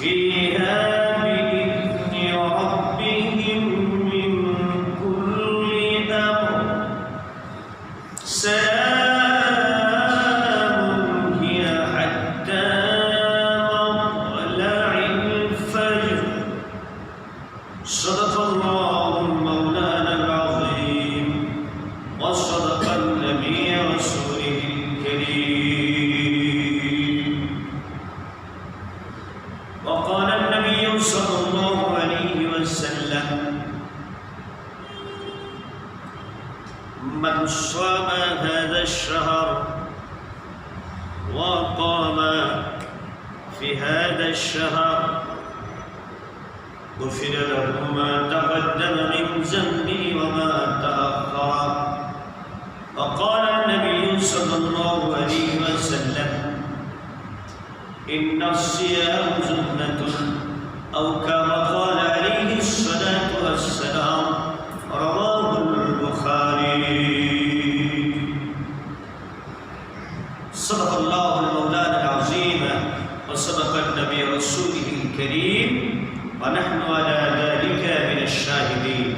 فيها بإذن ربهم من كل أمر سلام هي حتى مطلع الفجر صدق الله مولانا العظيم وصدق النبي رسوله الكريم وقال النبي صلى الله عليه وسلم من صام هذا الشهر وقام في هذا الشهر غفر له ما تقدم من ذنبه وما تأخر وقال النبي صلى الله عليه وسلم إن الصيام جنة أو كما قال عليه الصلاة والسلام رواه البخاري صدق الله المولانا العظيم وصدق النبي رسوله الكريم ونحن على ذلك من الشاهدين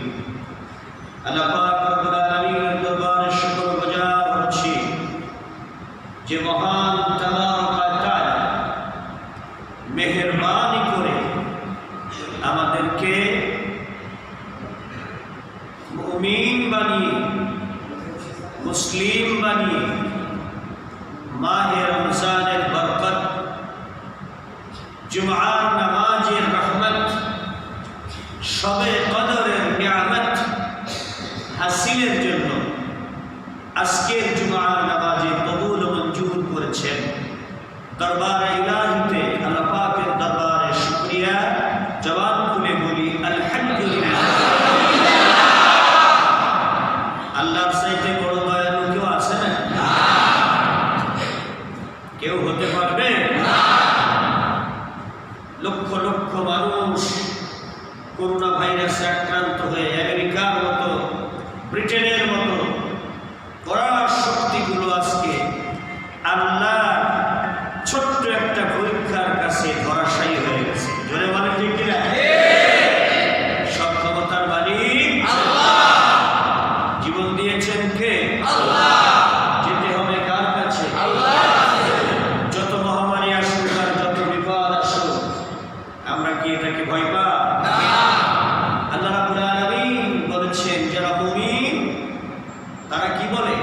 আল্লাহ পাক রব্বুল আলামিনের দরবারে শুকরগুজার হচ্ছি যে মহান তাবারক ওয়া তাআলা মেহেরবানি করে আমাদেরকে মুমিন বানিয়ে মুসলিম বানিয়ে মাহে রমজানের বরকত জুমআর নামাজের রহমত শবে কদরের নিয়ামত হাসিলের জন্য আজকের জুমআর নামাজে কবুল ও মঞ্জুর করেছেন দরবারে ইলাহিতে আল্লাহ পাকের দরবারে শুকরিয়া জবান খুলে বলি আলহামদুলিল্লাহ আল্লাহর চাইতে বড় দয়ালু কেউ আছে না কেউ হতে পারবে না লক্ষ লক্ষ মানুষ করোনা ভাইরাসে আক্রান্ত হয়ে আমেরিকার মতো ব্রিটেনের মতো পরার শক্তিগুলো আজকে আল্লাহ ছোট্ট একটা পরীক্ষার কাছে ধরাশায়ী হয়ে গেছে জোরে বলে ঠিক কিনা সব ক্ষমতার মালিক আল্লাহ জীবন দিয়েছেন কে আল্লাহ যেতে হবে কার কাছে আল্লাহ যত মহামারী আসুক আর যত বিপদ আসুক আমরা কি এটাকে ভয় পাই না আল্লাহ রাব্বুল আলামিন বলেছেন যারা মুমিন তারা কি বলে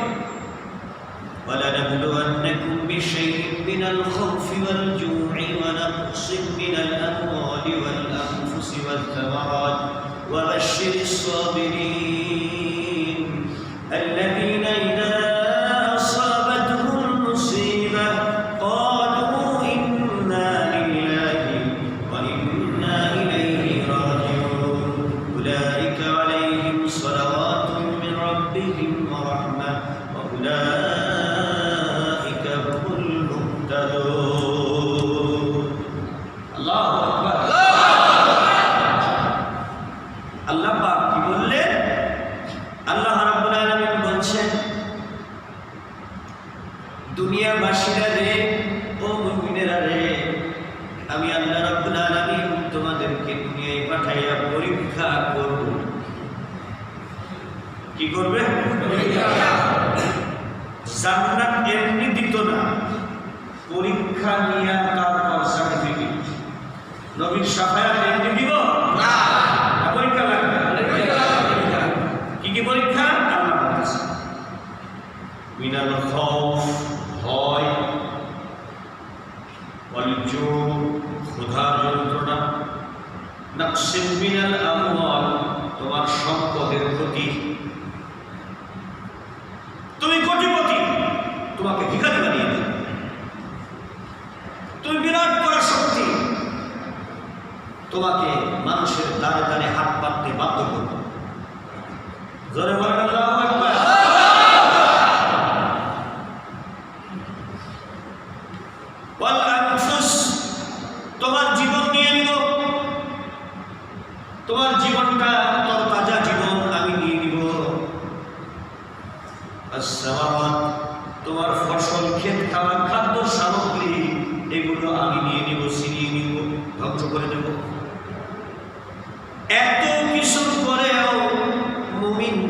ولنبلونكم بشيء من الخوف والجوع ونقص من الأموال والأنفس والثمرات وبشر الصابرين الذين إذا أصابتهم مصيبة قالوا إنا لله وإنا إليه راجعون أولئك عليهم صلوات من ربهم ورحمة وأولئك هم المهتدون الله أكبر আল্লাহ পাক কি বললেন আল্লাহ রাব্বুল আলামিন বলছেন দুনিয়াবাসীরা রে ও মুমিনেরা রে আমি আল্লাহ রাব্বুল আলামিন তোমাদেরকে দুনিয়ায় পাঠাইয়া পরীক্ষা করব কি করবে জান্নাত এমনি দিত না পরীক্ষা নিয়ে তারপর সার্টিফিকেট নবীর শাফায়াত এমনি দিব না পরীক্ষা লাগবে কি কি পরীক্ষা আল্লাহ বলতেছে মিনাল খাউফ ভয় ওয়াল জু ক্ষুধার যন্ত্রণা নাকসিম মিনাল আমওয়াল তোমার সম্পদের ক্ষতি তুমি কোটিপতি তোমাকে ভিখারি বানিয়ে দেবে তুমি বিরাট বড় শক্তি তোমাকে মানুষের দ্বারে দ্বারে হাত পাততে বাধ্য করবে জোরে বলেন আল্লাহু আকবার ওয়াল আনফুস তোমার জীবন নিয়ে নিব তোমার জীবনটা তরতাজা জীবন আমি নিয়ে নিব আসসামাওয়াত তোমার ফসল ক্ষেত খাওয়া খাদ্য সামগ্রী এগুলো আমি নিয়ে নিব ছিনিয়ে নিব ধ্বংস করে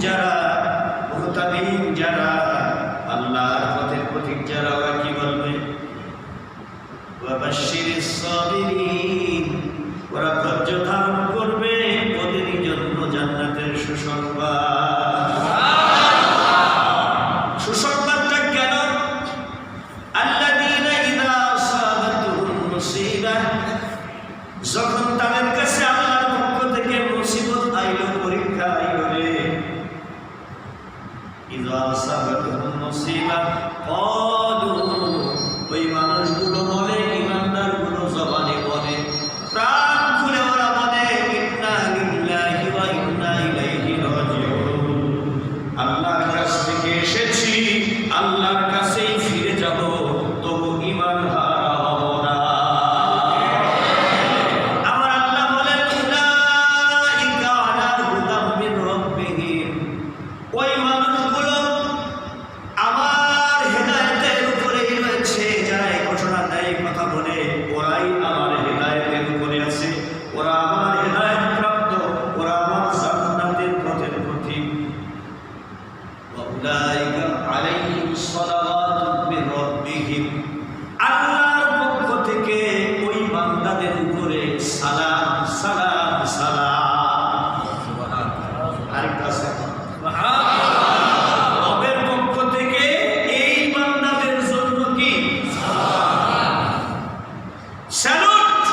যারা, মুহতাদিন যারা, আল্লাহর পথের পথিক যারা, ওরা কি বলবে? ওয়াবাশশিরিস সাবিরিন, ওরা ধৈর্য ধারণ করবে, ওদেরই জন্য জান্নাতের সুসংবাদ। সুসংবাদটা কেন? আল্লাযীনা ইযা আসাবাতুহুম মুসিবাহ, যখন তাদের কাছে আল্লাহর পক্ষ থেকে মুসিবত আইলো, পরীক্ষা আইলো রে, ইযা আসাবাতুহুম মুসিবাহ ক্বালু, ওই মানুষগুলো বলে, ইমানদারগুলো জবানে বলে, প্রাণ খুলে ওরা বলে, ইন্না লিল্লাহি ওয়া ইন্না ইলাইহি রাজিউন, আল্লাহর কাছ থেকে এসেছি, আল্লাহর কাছেই ফিরে যাব, তবু ঈমান হারা হব না। আমার আল্লাহ বলেন, উলাইকা আলা হুদাম মির রাব্বিহিম, ওই মানুষগুলো আমার হেদায়েতের উপরেই রয়েছে। যারা এই ঘোষণা দেয়, কথা বলে, ওরাই আমার হেদায়েতের উপরে আছে, ওরা আমার হেদায়েত প্রাপ্ত, ওরা আমার জান্নাতের পথের পথিক। ওয়াউলাইকা আলাইহিম সালাওয়াতুম মির রাব্বিহিম, আল্লাহর পক্ষ থেকে ওই বান্দাদের উপরে সালাম সালাম সালাম। সুবহানাল্লাহ। আরেকটা আছে, সুবহানাল্লাহ। রবের পক্ষ থেকে এই বান্দাদের জন্য কি সালাম, স্যালুট,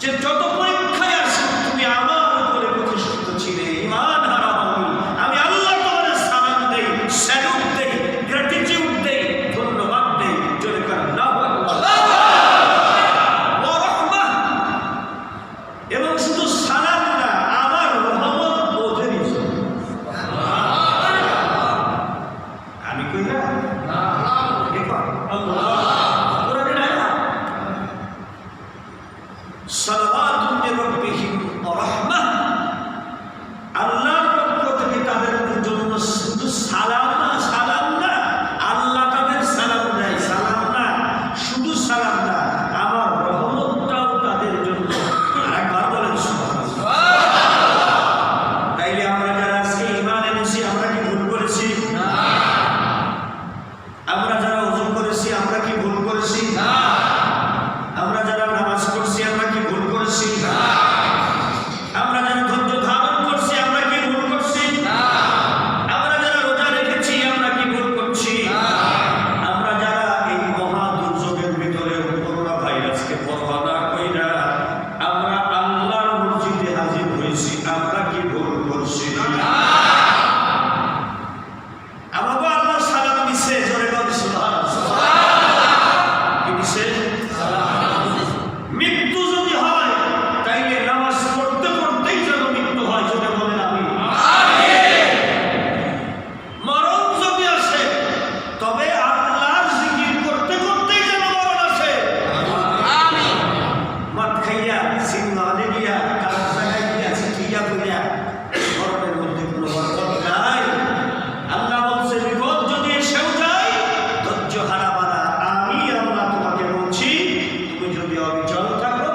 যে যত পরীক্ষায় আসুক তুমি আমার উপরে প্রতিষ্ঠিত ছিলে, ঈমান হারা হওনি, আমি আল্লাহ তোমার সালাম দেই, স্যালুট দেই, গ্র্যাটিটিউড দেই, ধন্যবাদ দেই। জোরে করে আল্লাহু আকবার। ওয়া রাহমাহ, এবং শুধু সালাম না, আমার রহমত ওদেরই জন্য। আমি কই না, আল্লাহ কোরআনের আয়াত, সালাওয়াতুম মির রাব্বিহিম ওয়া রাহমাহ, আল্লাহর পক্ষ থেকে তাদের জন্য শুধু সালাম না, সালাম না, আল্লাহ তাদের সালাম দেয়, সালাম না, শুধু সালাম না, আমার রহমতটাও তাদের জন্য। আরেকবার বলেন সুবহানাল্লাহ। তাইলে আমরা যারা আজকে ঈমান এনেছি, আমরা কি ভুল করেছি? না। আমরা যারা ওযু করেছি, আমরা কি ভুল করেছি? না। আমরা যারা নামাজ পড়ছি, আমরা কি ভুল করেছি? না। আমরা যারা ধৈর্য ধারণ করছি, আমরা কি ভুল করছি? না। আমরা যারা রোজা রেখেছি, আমরা কি ভুল করছি? না। আমরা যারা এই মহা দুর্যোগের ভিতরে করোনা ভাইরাসকে পরোয়া না কইরা আমরা আল্লাহর মসজিদে হাজির হয়েছি, আমরা কি ভুল করছি? না। আমাকে আল্লাহ সালাম দিছে, জোরে বল সুবহানাল্লাহ। কি দিছে? মৃত্যু যদি হয়, তাইলে নামাজ পড়তে পড়তেই যেন মৃত্যু হয়, জোরে বলেন আমিন। মরণ যদি আসে, তবে আল্লাহর জিকির করতে করতেই যেন মরণ আসে। মদ খাইয়া, সিনেমালে গিয়া, কাজ জায়গায় গিয়া, চিঠিয়া কইয়া মরণের মধ্যে কোনো বরকত নাই। আল্লাহ বলছে, বিপদ যদি এসেও যায়, ধৈর্য হারাবা না। আমি আল্লাহ তোমাকে বলছি, তুমি যদি অবিচল থাকো,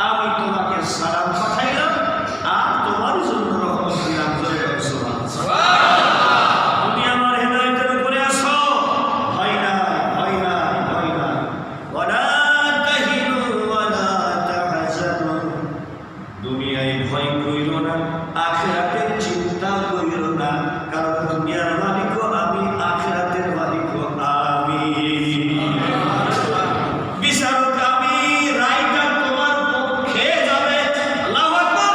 আমি তোমাকে সালাম পাঠাইলাম, আর তোমার জন্য রহমত দিলাম। জোরে বলো সুবহানাল্লাহ। তুমি আমার হেদায়েতের উপরে আসো, ভয় নাই, ভয় নাই, ভয় নাই। ওয়ালা তাহিনু ওয়ালা তাহজানু, দুনিয়ায় ভয় কইরো না, আখিরাতের চিন্তা কইরো না, কারণ দুনিয়ার মালিকও আমি, আখিরাতের মালিকও আমি, বিচারক আমি, রায়টা তোমার পক্ষে যাবে। আল্লাহু আকবার।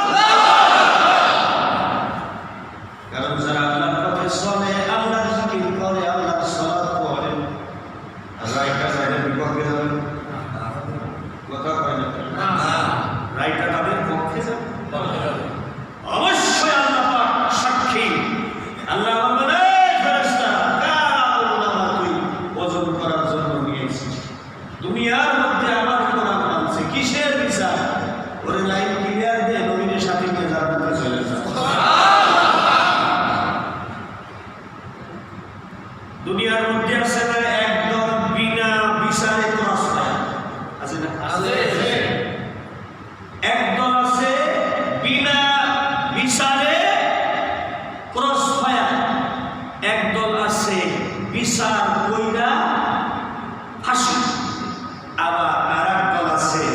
কারণ যারা আল্লাহর পথে চলে, আল্লাহর জিকির করে, আল্লাহর সালাত পড়ে, রায়টা যাদের বিপক্ষে যাবে, কথা কয় না, রায়টা তাদের পক্ষে যাবে। অবশ্যই আল্লাহ পাক সাক্ষী। আল্লাহ বলবেন, এই ফেরেশতা, কার আমলনামা তুই ওজন করার জন্য নিয়েছিস? দুনিয়ার মধ্যে আমার কোরআন মানছে, কিসের বিচার? ওরে লাইন ক্লিয়ার দিয়ে নবীর সাথে নিয়ে জান্নাতে চলে যা। দুনিয়ার মধ্যে আছে না একদম বিনা বিচারে ক্রস হয়, আছে না? আছে। একদম আছে বিনা বিচারে বিচার কইরা ফাঁসি। আবার আর এক দল আছে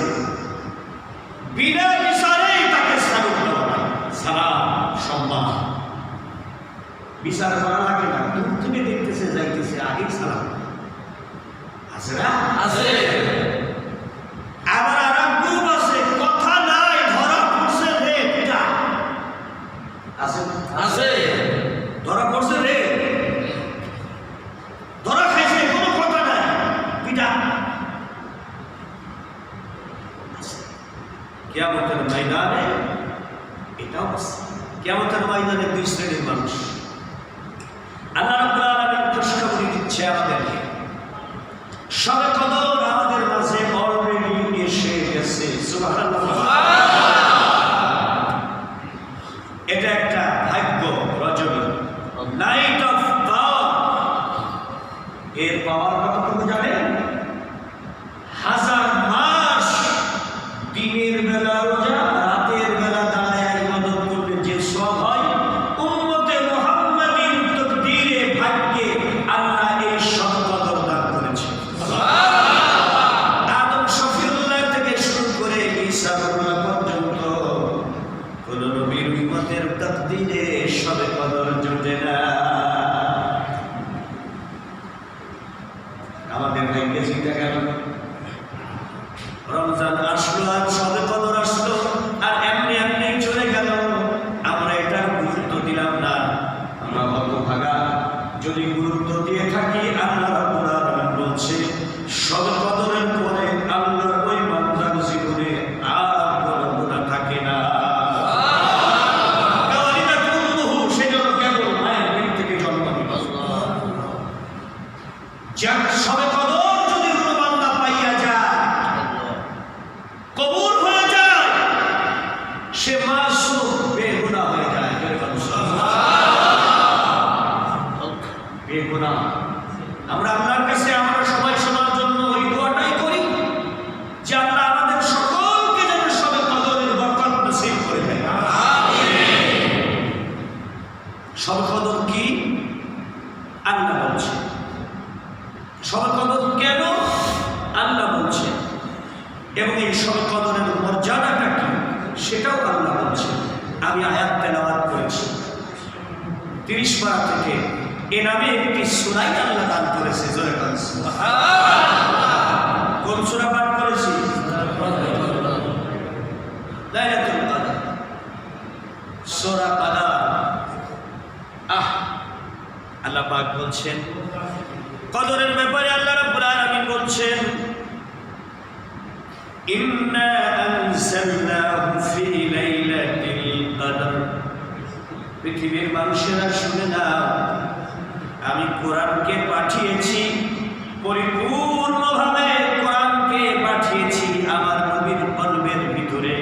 বিনা বিচারেই তাকে সালাম দেওয়া হয়, সালাম সম্মান। বিচার করা লাগে না, দূর থেকে দেখতেছে যাইতেছে আগেই সালাম আছে না আছে। আবার আর এক গ্রুপ আছে কথা নাই, ধরা পড়ছে রে পিটা আছে আছে, ধরা পড়ছে রে, ধরা খাইছে, কোনো কথা নাই, পিটা। কিয়ামতের ময়দানে এটাও আছে। কিয়ামতের ময়দানে দুই শ্রেণীর মানুষ আল্লাহ রাব্বুল আলামিন খুশখবরি দিচ্ছে আমাদেরকে। শবে কদর আমাদের মাঝে অলরেডি এসে গেছে, সুবহানাল্লাহ। এটা একটা ভাগ্য রজনী, নাইট অফ পাওয়ার। এর পাওয়ার কতটুকু জানেন? 1000 মাস দিনের বেলা রোজা, রাতের বেলা দাঁড়ায় ইবাদত করলে যে সওয়াব হয়, উম্মতে মুহাম্মাদীর তকদীরে ভাগ্যে আল্লাহ এই সব কদর দান করেছে। আদম শফিউল্লাহ থেকে শুরু করে ঈসা রুহুল্লাহ পর্যন্ত কোন নবীর উম্মতের তকদীরে সবে কদর জুটে না। আমাদের ভাগ্যে চিন্তা কেন? রমজান আসলো আর সবে কদর আসলো আর এমনি এমনি চলে গেল, আমরা এটার গুরুত্ব দিলাম না। আমরা হতভাগা। যদি গুরুত্ব দিয়ে থাকি, আল্লাহ রাব্বুল আলামিন বলছে সবে কদরের পরে আল্লাহর ওই বান্দার জীবনে আর কোনো গুনাহ থাকে না। সেজন্য কেবল মায়ের পেট থেকে জন্ম নিল। যাক, সবে কদর যদি কোনো বান্দা পাইয়া যায়, কবুল হয়ে যায়, সে মাসুম বেগুনাহ হয়ে যায়। বেগুনাহ। আমরা আল্লাহর কাছে আমরা সবাই শোনার জন্য ওই দোয়াটাই করি যে আল্লাহ আমাদের সকলকে যেন সবে কদরের বরকত নসিব করে দেয়। সবে কদর কি? আল্লাহ বলছে। সবে কদর কেন? আল্লাহ বলছে। এবং এই সবে কদরের মর্যাদাটা কি সেটাও আল্লাহ বলছে। আমি আয়াত তেলাওয়াত করেছি 30 পারা থেকে। এ নামে একটি সূরা আল্লাহ দান করেছে। জোরে বলেন সুবহানাল্লাহ। কোন সূরা পাঠ করেছি? লাইলাতুল কদর, সূরা কদর। আল্লাহ পাক বলছেন কদরের ব্যাপারে, আল্লাহ রাব্বুল আলামিন বলছেন ইন্না আনজালনাহু ফি লাইলাতিল কদর। পৃথিবীর মানুষেরা শুনে নাও, আমি কোরআনকে পাঠিয়েছি পরিপূর্ণভাবে, কোরআনকে পাঠিয়েছি আমার নবীর কলবের ভিতরে।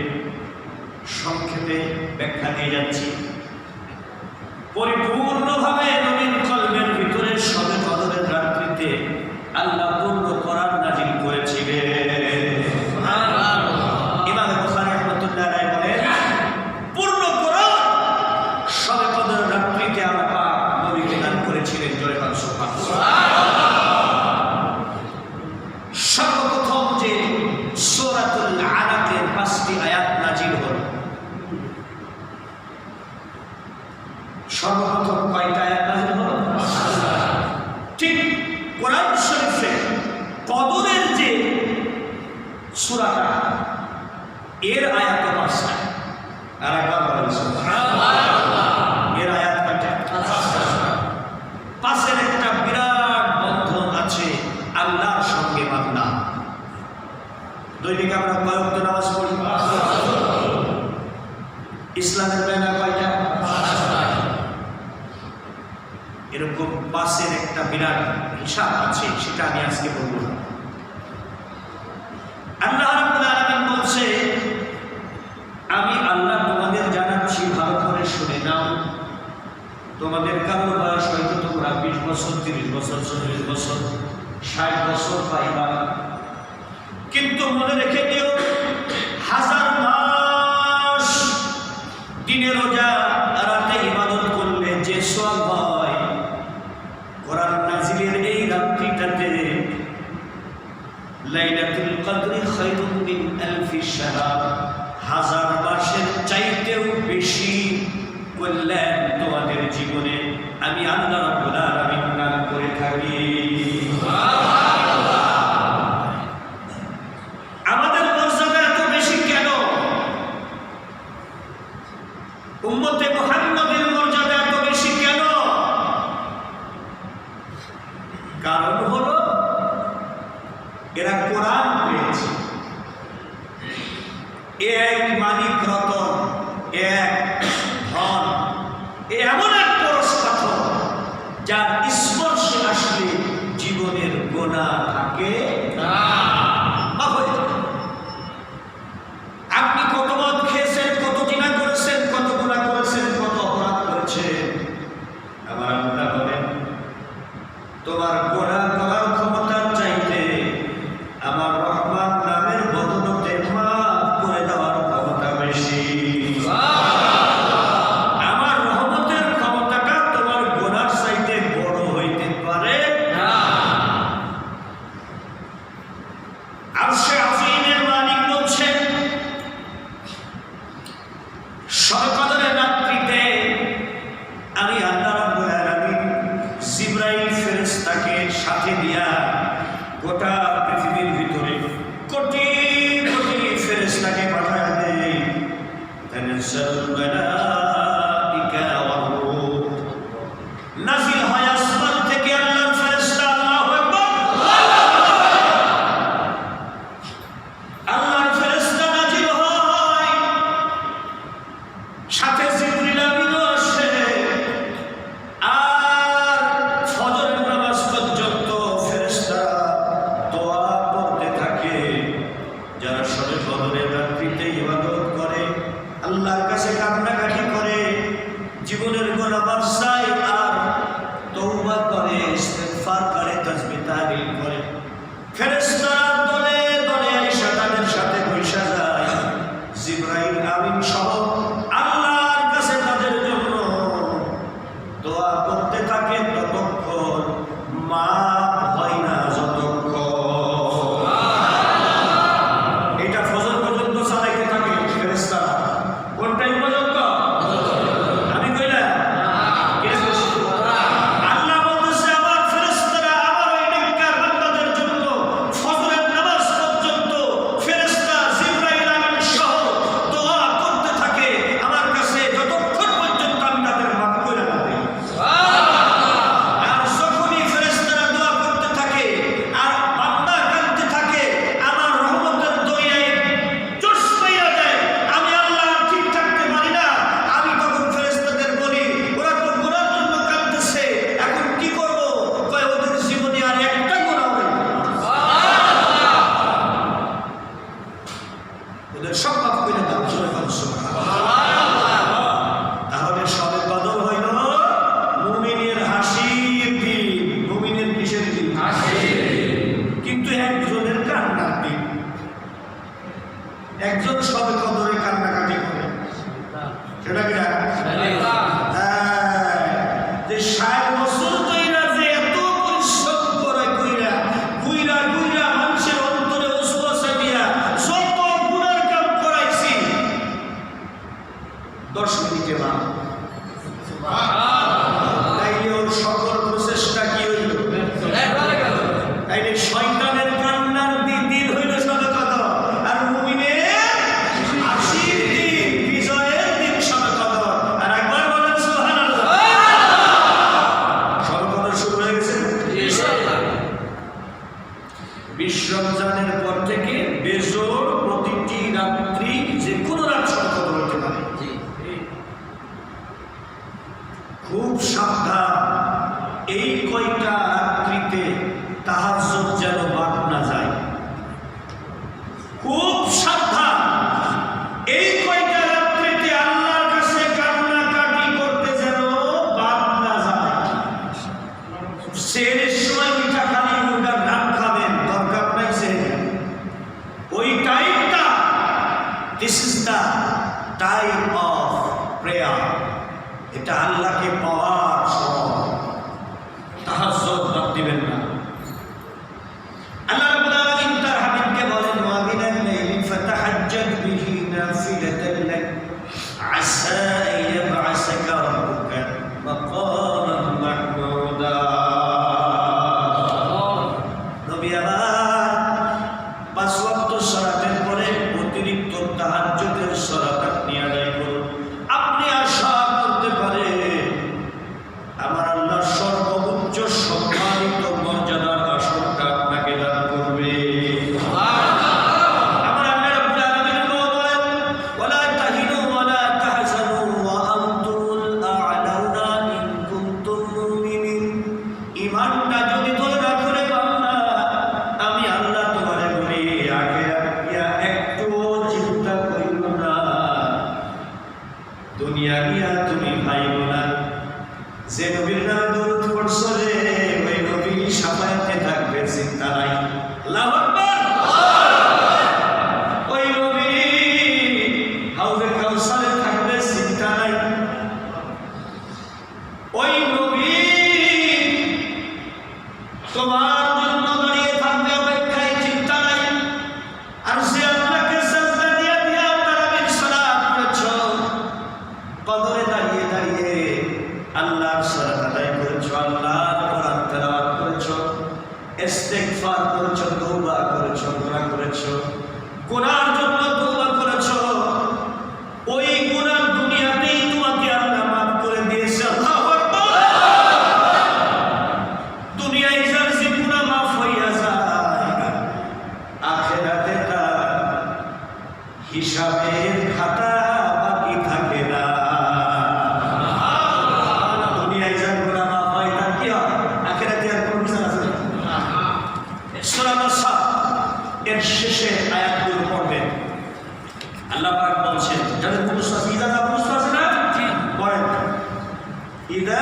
সংক্ষেপে ব্যাখ্যা দিয়ে যাচ্ছি। পরিপূর্ণভাবে নবীর কলবের ভিতরে সবে কদরের রাত্রিতে আল্লাহ পূর্ণ কোরআন নাযিল করেছিলেন। ইমাম বুখারী রাহমাতুল্লাহ আলাইহি বলেন, পূর্ণ কোরআন সবে কদরের রাত্রিতে আল্লাহ নবীকে দান করেছিলেন। জোরে বলেন সুবহানাল্লাহ। সর্বপ্রথম যে সূরাতুল আলাকের 5টি আয়াত নাযিল হলো, সর্বপ্রথম কয়টা আয়াত নাযিল হলো? ঠিক কোরআন শরীফে কদরের যে সূরাটা, এর আয়াত 5টা। আর একবার বলেন সুবহানাল্লাহ। এর আয়াত কয়টা? 5। একটা বিরাট বন্ধন আছে আল্লাহর সঙ্গে বান্দা। দৈনিক আমরা কয় ওয়াক্ত নামাজ পড়ি? ইসলামের বেলা কয়টা? এরকম 5 একটা বিরাট হিসাব আছে, সেটা আমি আজকে বলব না। আল্লাহ রাব্বুল আলামিন বলছে, আমি আল্লাহ তোমাদের জানাচ্ছি, ভালো করে শুনে নাও। তোমাদের কারো বয়স হয়তো তোমরা 20 বছর, 30 বছর, 40 বছর, 60 বছর পাইবা, কিন্তু মনে রেখে দিও 1000 মাস দিনে রোজা, রাতে ইবাদত করলে যে সওয়াব হয়, কোরআন নাযিলের এই উম্মতে মুহাম্মাদের মর্যাদা এত বেশি কেন? কারণ হলো এরা কোরআন পেয়েছে। এক মানিক রতন, এক ধন, এমন এক পরশ পাথর যার স্পর্শে আসলে জীবনের গোনা থাকে না। আপনি কত মদ খেয়েছেন, কত জিনা করেছেন, কত গুনাহ করেছেন, কত অপরাধ করেছেন, আমার আল্লাহ বলেন তোমার গোনাহ করার ক্ষমতার চাইতে আমার রহমান নামের বদৌলতে মাফ করে দেওয়ার ক্ষমতা বেশি। আমার রহমতের ক্ষমতাটা তোমার গোনার চাইতে বড় হইতে পারে না। আরশে আযীমের মালিক বলছেন শবে কদরের রাত্রিতে আমি আল্লাহ রাব্বুল আলামিন জিবরাইল ফেরেশতাকে সাথে দিয়া গোটা পৃথিবীর ভিতরে কোটি কোটি ফেরেশতাকে পাঠায় দেই। তানাজ্জালুল মালাইকা ওয়ার রূহ, নাযিল হয় আসমান থেকে আল্লাহর ফেরেশতা। আল্লাহু আকবার। আল্লাহর ফেরেশতা নাযিল হয়, সাথে জিবরিল আমিনও আসে। আর ফজরের নামাজ পর্যন্ত ফেরেশতারা দোয়া করতে থাকে। যারা শবে কদরের রাত্রিতে ইবাদত করে, আল্লাহর কাছে কান্নাকাটি করে, জীবনের গুনাহ মাফ চায় আর তওবা করে, ইস্তিগফার করে, তাসবিহ তাহলিল করে, ফেরেশতারা দলে দলে আইসা তাদের সাথে বসে যায়। জিবরাইল আমিন সহ আল্লাহর কাছে তাদের জন্য দোয়া করতে থাকে ততক্ষণ, মাফ হয় না যতক্ষণ। এটা ফজর পর্যন্ত চালাইতে থাকে ফেরেশতারা। কোন টাইম পর্যন্ত? আমি কইলা আল্লাহ বলতেছে আমার ফেরেশতারা আমার ওই নেককার বান্দাদের জন্য ফজরের নামাজ পর্যন্ত ফেরেশতা জিবরাইল আমিন সহ দোয়া করতে থাকে আমার কাছে যতক্ষণ পর্যন্ত আমি তাদের মাফ করে না দেই। আর যখনই ফেরেশতারা দোয়া করতে থাকে আর বান্দা কাঁদতে থাকে, আমার রহমতের দরিয়ায় জোশ পাইয়া দেয়, আমি আল্লাহ ঠিক থাকতে পারি না। আমি তখন ফেরেশতাদের বলি ওরা তো গুনার জন্য কাঁদতেছে, এখন কি করব? কয় ওদের জীবনে আর একটা গুনাহ নেই, ওদের সব মাফ করে দাও। তাহলে শবে কদর হইল মুমিনের হাসির দিন। মুমিনের কিসের দিন? কিন্তু একজনের কান্নার দিন। একজন শবে কদরে কান্নাকাটি করে, সেটা কি যে ৬০ বছর কইরা যে এত পরিশ্রম করে কইরা গুইরা গুইরা মানুষের অন্তরে ওসওয়াসা দিয়া যত গুনার কাম করাইছি 10 মিনিটে মা তাইলে ওর সকল প্রচেষ্টা কি হইল? তাইলে শয়তানের কান্নার দিন হইল শবে কদর, আর মুমিনের হাসির দিন, বিজয়ের দিন শবে কদর। আর একবার বলেন সুবহানাল্লাহ। শবে কদর শুরু হয়ে গেছে। 20 রমজানের পর থেকে বেজোড় প্রতিটি রাত্রি যে কোনো রাত শবে কদর হতে পারে। খুব সাবধান, এই কয়টা রাত্রিতে তাহাজ্জুদ যেন বাদ না যায়। খুব সাবধান, এই কয়টা রাত্রিতে আল্লাহর কাছে কান্নাকাটি করতে যেন বাদ না যায়। সেহেরের সময় উঠা খালি মুরগার রাত খাবেন, দরকার নাই সেহের। ওই টাইমটা, this is the time of prayer. এটা আল্লাহকে পাওয়ার সময়। তাহাজ্জুদ বাদ দিবেন না। আল্লাহ রাব্বুল আলামিন তার হাবিবকে বলেন ওয়া মিনাল লাইলি ফাতাহাজ্জাদ বিহি নাফিলাতান লাক আসা আন ইয়াবআসাকা রাব্বুকা মাকামান মাহমুদা। নবী আমার 5 ওয়াক্ত সালাতের পরে অতিরিক্ত তাহাজ্জুদের সালাত আপনি আদায় করুন। আপনি আসা দুনিয়া নিয়া তুমি ভাইবো না। যে নবীর নামে দরুদ পড়ছো রে, ওই নবী সাফায়াতে থাকবে, চিন্তা নাই। আল্লাহু আকবার। ওই নবী হাউজে কাউসারে থাকবে, চিন্তা নাই। ওই নবী তোমার জন্য দাঁড়িয়ে থাকবে অপেক্ষায়, চিন্তা নাই। আর সে আল্লাহকে সাজদা দিয়া দিয়া তারাবির সালাত করেছো, কবরে দাঁড়িয়ে দাঁড়িয়ে আল্লাহর সালাত আদায় করেছো, আল্লাহর কোরআন তেলাওয়াত করেছো, ইস্তিগফার করেছো, তওবা করেছো, গুনাহ করেছো, গুনাহর জন্য তওবা করেছো। ওই গুনাহ দুনিয়াতেই তোমাকে আল্লাহ মাফ করে দিয়েছে। আল্লাহু আকবার। দুনিয়ায় যার যে গুনাহ মাফ হইয়া যায়, আখিরাতে তার হিসাবের খাতা বাকি থাকে না। দুনিয়ায় যার গুনাহ মাফ হয় তার কি হয়? আখিরাতে আর কোনো বিচার আছে না। সূরা নাস এর শেষে আয়াতগুলো পড়বেন। আল্লাহ পাক বলছেন, যাদের মুখস্থ আছে, ইদা না মুখস্থ আছে না, পড়েন। ইদা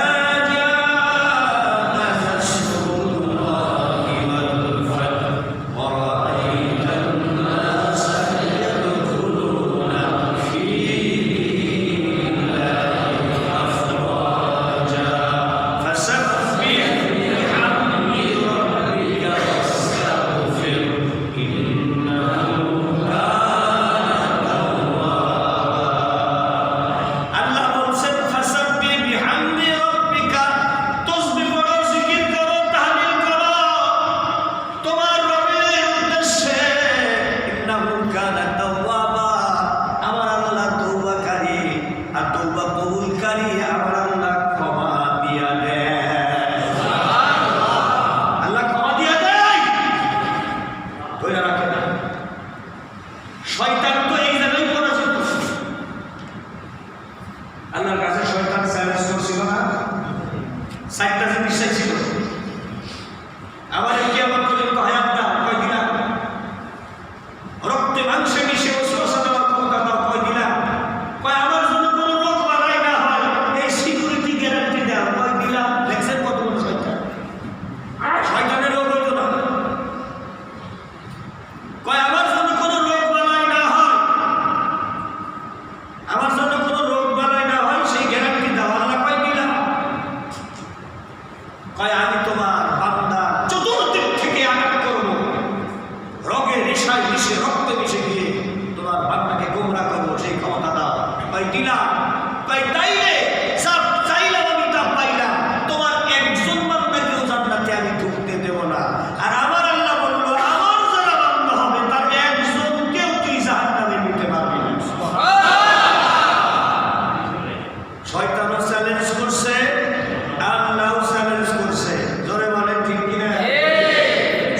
শয়তান তো এই জায়গায় পরাজিত। আল্লাহর কাছে শয়তান চ্যালেঞ্জ করছিল না, 4টা জিনিস ছিল। আমার কিয়ামত পর্যন্ত হায়াত দাও, কয় দিলাম। রক্তে মাংসে মিশে ওসওয়াসা দেওয়ার ক্ষমতা দাও, কয় দিলাম। কয় আমার জন্য কোনো রোগ বালাই না হয়, এই সিকিউরিটি গ্যারান্টি দাও, কয় দিলাম। দেখছেন কত বড় শয়তান। শয়তানের রোগ হইতো না। কয় আমার জন্য কোনো রোগ বালাই না হয়, আমার জন্য কোনো রোগ বালাই না হয়, সেই গ্যারান্টি দাও। আল্লাহ কয় দিলাম। কয় আমি তোমার বান্দা চতুর্দিক থেকে আঘাত করবো, রোগে রেশায় মিশে রক্তে মিশে গিয়ে তোমার বান্দাকে গোমরা করবো, সেই ক্ষমতা দাও। কয় দিলাম। কয় তাইলে সব চাইলাম, আমি তা পাইলাম। তোমার একজন বান্দাকেও জান্নাতে আমি ঢুকতে দেব না। আর আমার আল্লাহ বললো, আমার যারা বান্দা হবে তার একজনকেও তুই জাহান্নামে নিতে পারবি না। শয়তানও চ্যালেঞ্জ করছে, আল্লাহও চ্যালেঞ্জ করছে। জোরে বলেন ঠিক কিনা?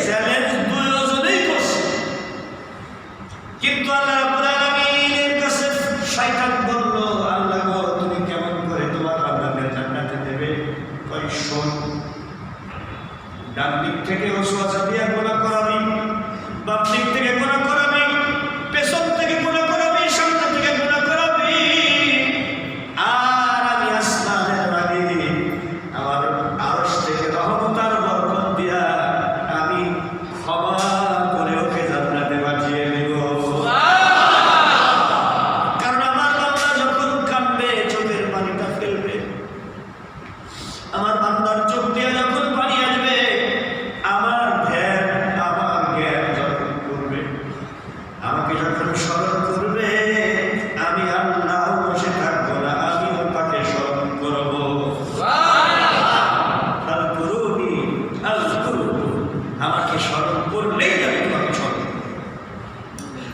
চ্যালেঞ্জ দুজনেই করছে। কিন্তু আল্লাহ রাব্বুল আলামিনের কাছে শয়তান বলল, আল্লাহ গো, তুমি কেমন করে তোমার বান্দাদের জান্নাতে দেবে? কয় শোন, ডান দিক থেকে ওসওয়াসা দিয়া গুনাহ করাবি, বাম দিক থেকে গুনাহ করাবি, পেছন থেকে গুনাহ করাবি, সামনে থেকে গুনাহ করাবি। আর আমি আসমানের মালিক, আমার আরশ থেকে রহমত আর বরকত দিয়া আমি ক্ষমা করে ওকে জান্নাতে পাঠিয়ে দেব। কারণ আমার বান্দা যখন কাঁদবে, চোখের পানিটা ফেলবে। আমার বান্দার চোখ দিয়ে যখন পানি আসবে, আমার ধ্যান, আমার জ্ঞান যখন করবে, আমাকে যখন স্মরণ করবে, আমি আল্লাহ বসে থাকবো না, আমিও তাকে স্মরণ করবো। আমাকে স্মরণ করলেই আমি তোমাকে স্মরণ করব।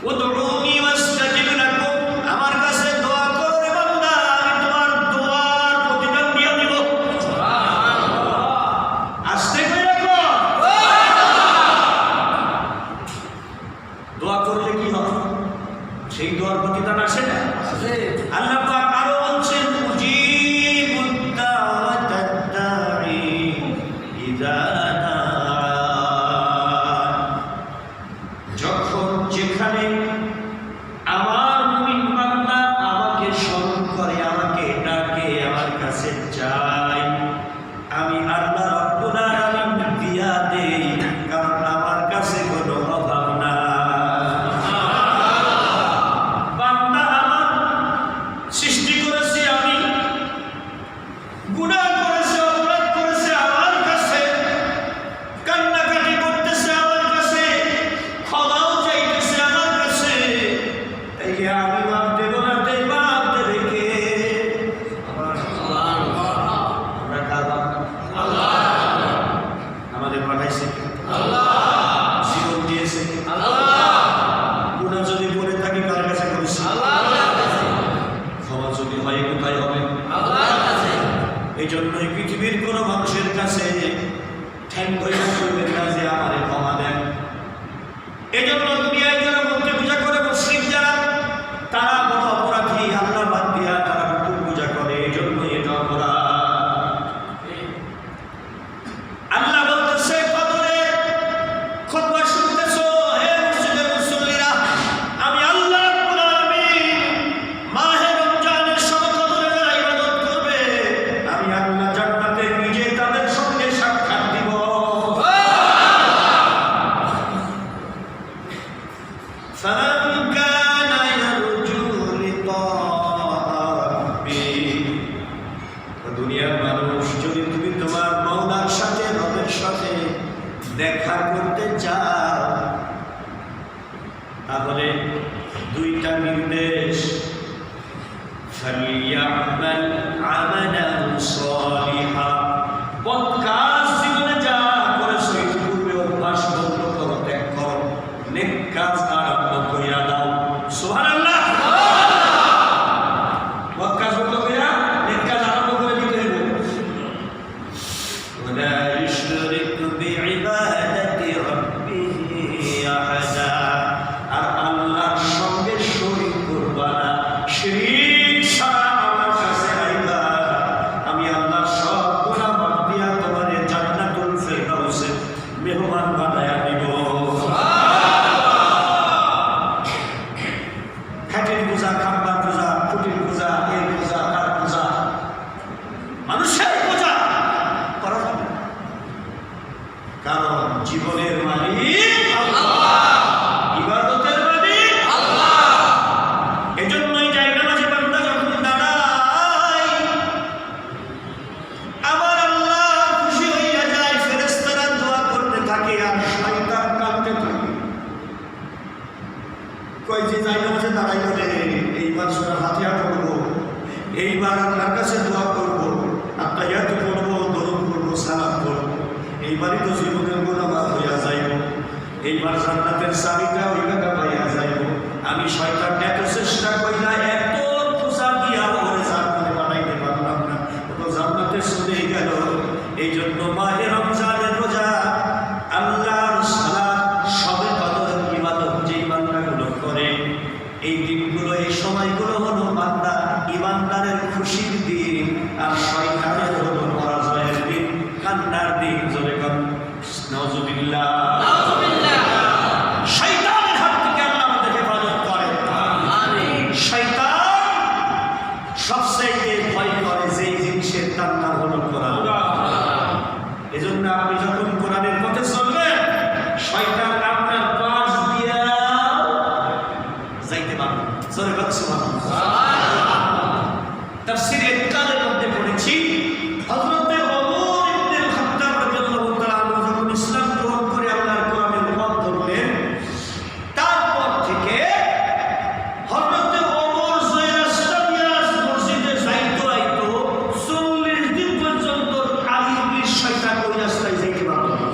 উদউনি ওয়াস্তাজিব লাকুম, আমার কাছে দোয়া করো রে বান্দা, আমি তোমার দোয়ার প্রতিদান দিয়ে দিব। আস্তে করে রাখো। দোয়া করলে কি হবে? সেই দোয়ার প্রতিদান আসে না? আল্লাহ পাক আরো বলছেন, উজিবুদ দাওয়াতাদ দাঈ ইযা দাআন। যখন যেখানে আমার মুমিন বান্দা আমাকে স্মরণ করে, আমাকে এই জন্যই পৃথিবীর কোনো মানুষের কাছে ঠ্যাং ধরে বলবেন না যে আমারে ক্ষমা দেন। এই জন্য দুনিয়ায় যারা মূর্তি পূজা করে, মুশরিক যারা, তারা বড় অপরাধী। আল্লাহ বাদ দিয়া তারা পুতুল পূজা করে, এই জন্য এটা অপরাধ। আল্লাহ বলতেছে কদরে খুতবা শুনতেছো, হে মসজিদের মুসল্লিরা, আমি আল্লাহ রাব্বুল আলামিন মাহে রমজানের সব কদরে যারা ইবাদত করবে, আমি আল্লাহ জান্নাতে নিজে তাদের সঙ্গে সাক্ষাৎ দিব। فمن كان يرجو لقاء ربه, দুনিয়ার মানুষ, যদি তুমি তোমার মওলার সাথে, রবের সাথে দেখা করতে চাও, তাহলে দুইটা নির্দেশ, ফালিয়ামাল আমালান সালিহা, বদ কাজ জীবনে যা করেছো পূর্বে অভ্যাস বন্ধ করো, ত্যাগ করো, নেক কাজ আরম্ভ কইরা দাও। সুবহানাল্লাহ। বদ কাজ বন্ধ কইরা নেক কাজ আরম্ভ করে দিতে হইব। ওয়ালা ইশরিক বিইবাদাতি রাব্বিহি আহাদা, আর আল্লাহর সঙ্গে শরীক করবা না। শিরক ছাড়া আমার কাছে আইবা, আমি আল্লাহ সব গুনাহ মাফ দিয়া তোমারে জান্নাতুল ফিরদাউসে মেহমান বানায়া দিব। ঘাটের পূজা, খাম্বার পূজা, খুঁটির পূজা, এই পূজা, তার পূজা, মানুষের পূজা করা যাবে না। কারণ জীবনের মালিক আল্লাহ, ইবাদতের মালিক আল্লাহ। এজন্যই যাই নামাজে বান্দা যখন দাঁড়ায়, আমার আল্লাহ খুশি হইয়া যায়, ফেরেশতারা দোয়া করতে থাকে আর শয়তান কাঁদতে থাকে। কয় যে যাই নামাজে দাঁড়াইল রে, এইবার সূরা ফাতিহা পড়ব, এইবার আল্লাহর কাছে দোয়া করব, আত্তাহিয়াত পড়ব, দরুদ পড়ব, সালাম পড়ব, এইবারই তো জীবনের গুনাহ মাফ হইয়া যাইব, এইবার জান্নাতের চাবিটা ওই জায়গা পাইয়া যাইব। আমি শয়তান এত চেষ্টা কইরা, এত পূজা দিয়া ওরে জান্নাতে বানাইতে পারলাম না, ও তো জান্নাতে চলে গেল। এই জন্য মাহে রমজানের রোজা, আল্লাহর সালাত, সবে কদরের ইবাদত যেই বান্দাগুলো করে, এই দিনগুলো, এই সময়গুলো হলো বান্দা ইমানদারের খুশির দিন, আর শয়তানের হলো পরাজয়ের দিন, কান্নার দিন। জোরে কান নাউজুবিল্লাহ। শয়তানের হাত থেকে আল্লাহ আমাদের হেফাজত করেন। আমিন। শয়তান সবচেয়ে ভয় করে যেই জিনিসের তার নাম হলো কোরআন। এজন্য আপনি যখন কোরআনের পথে চলবেন, শয়তান আপনার পাশ দিয়া যাইতে পারবে। জোরে বল সুবহানাল্লাহ। তাফসীরে ইতকানের মধ্যে পড়েছি, হযরতে ওমর ইবনে খাত্তাব রাদিয়াল্লাহু তাআলা আনহু যখন ইসলাম গ্রহণ করে আল্লাহর কোরআনের পথ ধরলেন, তারপর থেকে হযরতে ওমর যে রাস্তা দিয়া মসজিদে যাইতো আইতো, 40 দিন পর্যন্ত আলিমের শয়তান ওই রাস্তায় যাইতে পারত না।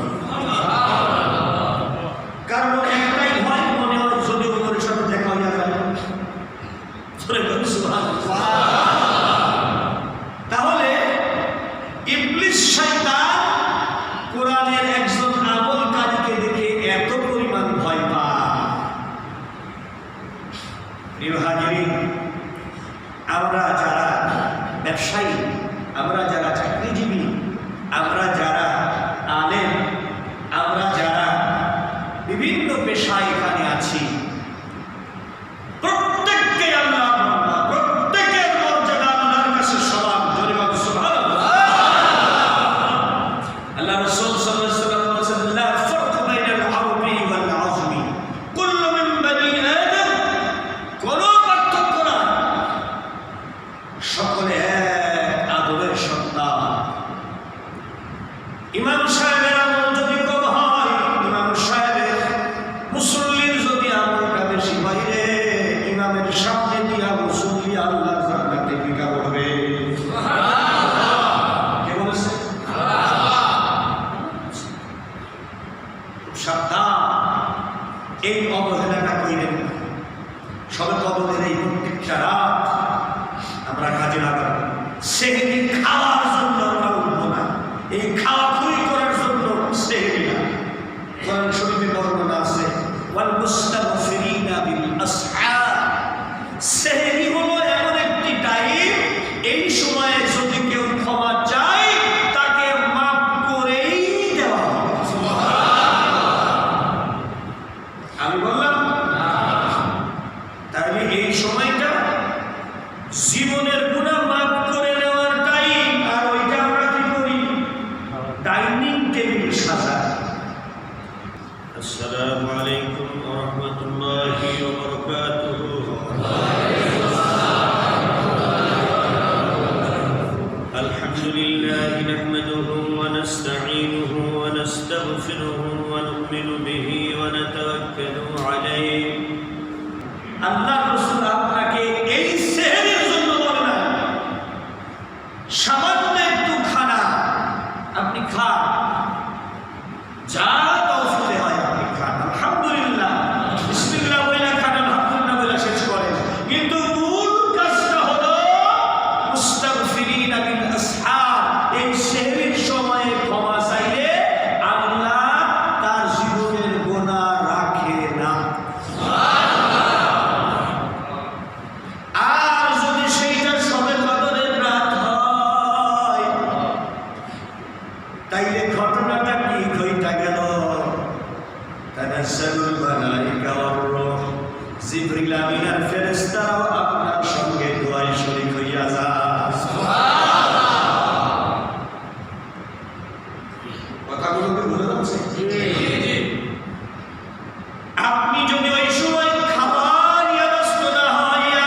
কারণ একটাই ভয়, মনে হয় যদি ওমরের সাথে দেখা হইয়া যায়। তাহলে ইবলিস শয়তান কোরআনের একজন আমলকারীকে দেখে এত পরিমাণ ভয় পায়। প্রিয় হাজিরিন, আমরা যারা ব্যবসায়ী, আমরা যারা চাকরিজীবী, আমরা যারা আলেম, আমরা যারা বিভিন্ন পেশায় এখানে আছি, প্রত্যেককে আল্লাহ, প্রত্যেকের মর্যাদা আল্লাহর কাছে সমান। জোরে বল সুবহানাল্লাহ। আল্লাহ রাসূল সাল্লাল্লাহু আলাইহি ওয়াসাল্লাম বলেছেন, লা ফারকা বাইনাল আরবি ওয়াল আজমি, কুল্লু মিন বানি আদম, কোনো পার্থক্য নাই, সকলে এক আদমের সন্তান। ইমাম সাহেবের আমল যদি কম হয়, ইমাম সাহেবের মুসল্লির যদি আমলটা বেশি হয় রে, ইমামের সামনে দিয়া মুসল্লি আল্লাহর জান্নাতে ভিক্ষা করবে। কে বলেছে? খুব সাবধান, এই অবহেলাটা কইলেন না। সবে কদরের এই প্রত্যেকটা রাত আমরা কাজে লাগাবো, সেহরি খাওয়ার জন্য এই সময়টা জীবনের গুনাহ মাফ করে নেওয়ার টাইম, আর ওইটা আমরা কি করি? ডাইনিং টেবিল সাজাই। আসসালামু আলাইকুম ওয়া রাহমাতুল্লাহি ওয়া বারাকাতুহু। আলহামদুলিল্লাহি নাহমাদুহু ওয়া নাস্তাঈনুহু ওয়া নাস্তাগফিরুহু ওয়া নু'মিনু বিহি ওয়া নাতাওয়াক্কালু আলাইহি। আল্লাহ রাসূল আপনাকে এই সেহরির জন্য বলে না, সামান্য একটু খানা আপনি খান, যা তৌফিকে হয় আপনি খান, আলহামদুলিল্লাহ, বিসমিল্লাহ বলে খান, আলহামদুলিল্লাহ বলে শেষ করেন। কিন্তু মূল কাজটা হলো মুস্তাগফিরিনা বিল আসহার, এই সেহরির সময়ে ক্ষমা চাইলে আল্লাহ তার জীবনের গুনাহ রাখে না। আর যদি সেইটা সবে কদরের রাত হয়, তাইলে ঘটনাটা কি ঘইটা গেল? তানাজ্জালুল মালায়েকা ওয়ার রূহ, জিবরিল আমিন আর ফেরেশতারাও আপনার সঙ্গে দোয়ায় শরীক হইয়া যায়। সুবহানাল্লাহ। কথাগুলো কি বুঝা যাচ্ছে? জি। আপনি যদি ওই সময় খাবার ইয়া ব্যস্ত না হইয়া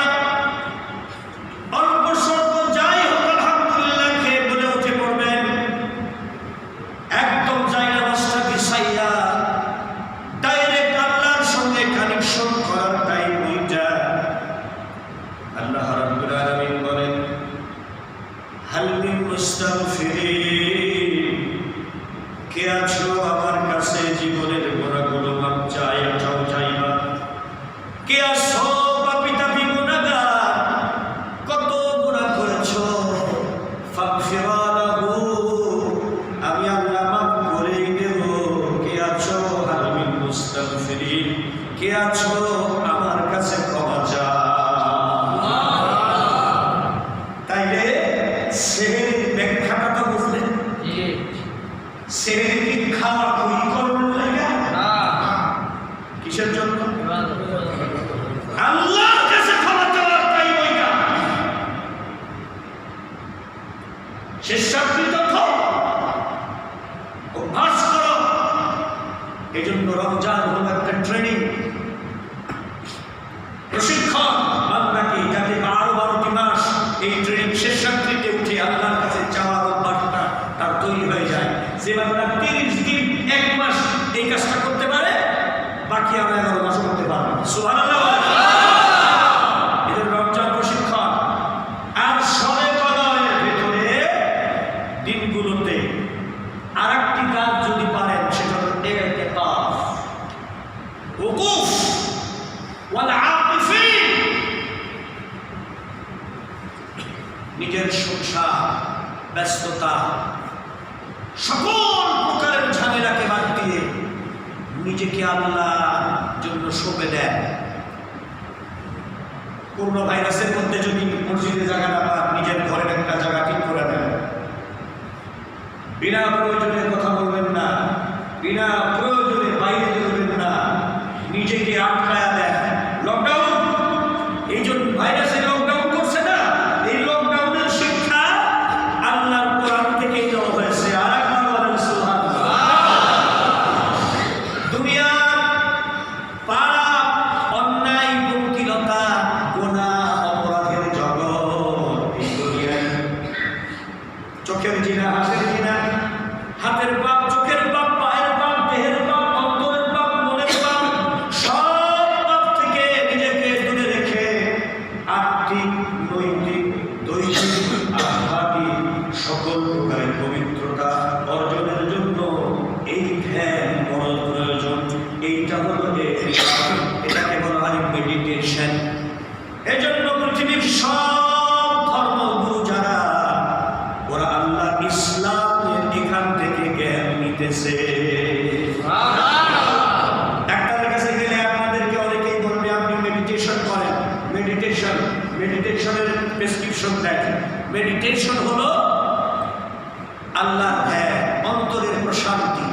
অল্প স্বল্প যাই হোক আলহামদুলিল্লাহ খেয়ে বলে উঠে পড়বেন, একদম জায়নামাজটা বিছাইয়া ডাইরেক্ট আল্লাহর সঙ্গে কানেকশন করার টাইম ওইটা। আল্লাহ রাব্বুল আলামিন বলেন, হাল মিন মুস্তাগফিরিন, কে আছো আমার কাছে জীবনের গুনাহগুলো মাপ চাইবা? কে আছো পাপী তাপী গুনাহগার, কত গুনাহ করেছো, ফাগফিরা লাহু, আমি আল্লাহ মাফ করেই দেব। কে আছো হাল মিন মুস্তাগফিরিন, কে আছো আমার কাছে ক্ষমা চাও? তাইলে সেহরির ব্যাখ্যাটা তো বুঝলেন? সেহরি কি খাওয়া খুবই করবেন লাগে? কিসের জন্য? আল্লাহর কাছে ক্ষমা চাওয়ার টাইম ওইটা। শেষাকৃত অভ্যাস করো। এই জন্য রমজান হলো একটা ট্রেনিং, প্রশিক্ষণ বান্দাকে, যাতে 12টি মাস এই ট্রেনিং শেষাকৃতে উঠে আল্লাহর কাছে চাওয়ার অভ্যাসটা তার তৈরি হয়ে যায়। যে বান্দা 30 দিন 1 মাস এই কাজটা করতে পারে, বাকি আমরা 11 মাস করতে পারবো। সুবহানাল্লাহ। এটা রমজান প্রশিক্ষণ। আর শবে কদরের ভেতরে দিনগুলোতে আরেকটি কাজ যদি পারেন, সেটা হলো ইতিকাফ, ওকুফ ওয়াল আকিফিন। নিজের সংসার, ব্যস্ততা, সকল প্রকারের ঝামেলাকে বাদ দিয়ে নিজেকে আল্লাহর জন্য সঁপে দেন। করোনা ভাইরাসের মধ্যে যদি মসজিদে জায়গা না পান, নিজের ঘরের একটা জায়গা ঠিক করে দেন। বিনা প্রয়োজনে কথা বলবেন না, বিনা প্রয়োজনে বাইরে বেরোবেন না, নিজেকে আটকায়া দেন। লকডাউন, এই জন্য ভাইরাসে লকডাউন করছে না, এই লকডাউনের শিক্ষা আল্লাহর কোরআন থেকেই দেওয়া হয়েছে। আর একবার বলেন সুবহানাল্লাহ। দুনিয়ার পাপ, অন্যায়, কুঙ্কিলতা, গুনাহ, অপরাধের জগৎ, এই দুনিয়ায় চোখের জিনা, হাতের জিনা, হাতের পাপ, চোখের পাপ, পায়ের পাপ, দেহের পাপ, অন্তরের পাপ, মনের পাপ, সব পাপ থেকে নিজেকে দূরে রেখে আত্মিক, নৈতিক, দৈহিক, আধ্যাত্মিক সকল প্রকারের পবিত্রতা অর্জনের জন্য এই ধ্যান বড় প্রয়োজন। এইটা হলো এটাকে বলা হয় মেডিটেশন। এজন্য পৃথিবীর সব ধর্মগুরু যারা, ওরা আল্লাহ ইসলামের এখান থেকে জ্ঞান নিতেছে। ডাক্তারের কাছে গেলে আপনাদেরকে অনেকেই বলবে আপনি মেডিটেশন করেন। মেডিটেশনের প্রেসক্রিপশন দেন। মেডিটেশন হলো আল্লাহর ধ্যান, অন্তরের প্রশান্তি।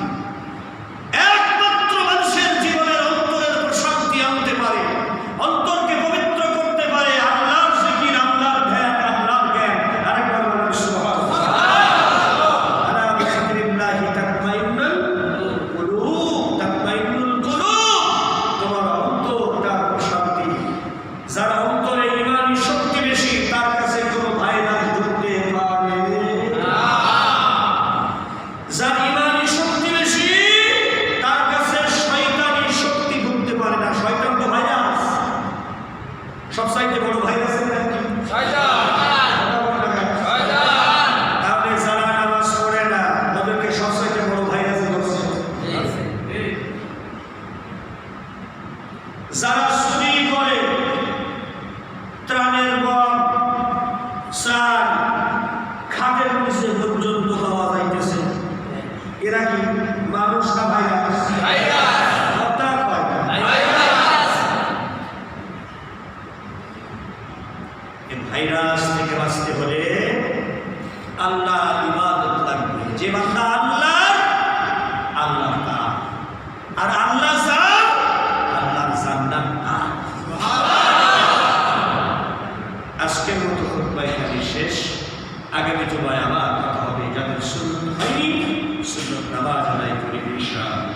একমাত্র মানুষের জীবনের অন্তরের প্রশান্তি আনতে পারে, অন্তরকে পবিত্র করতে সবচাইতে বড় ভাইরাসের নাম কি? তাহলে যারা নামাজ পড়ে না ওদেরকে সবচাইতে বড় ভাইরাসে ধরছে। যারা চুরি করে ত্রাণের বম চাল খাটের নিচে পর্যন্ত পাওয়া যাইতেছে, এরা কি মানুষ না ভাইরাস? ভাইরাস থেকে বাঁচতে হলে আল্লাহ ইবাদত লাগবে। যে বান্দা আল্লাহ আল্লাহ তার, আর আল্লাহ যার আল্লাহর জান্নাত তার। আজকের মতো খুতবা এখানে শেষ। আগামী জুমায় আবার কথা হবে। যাদের সুন্নাত হয়নি সুন্নাত নামাজ আদায় করি ইনশাআল্লাহ।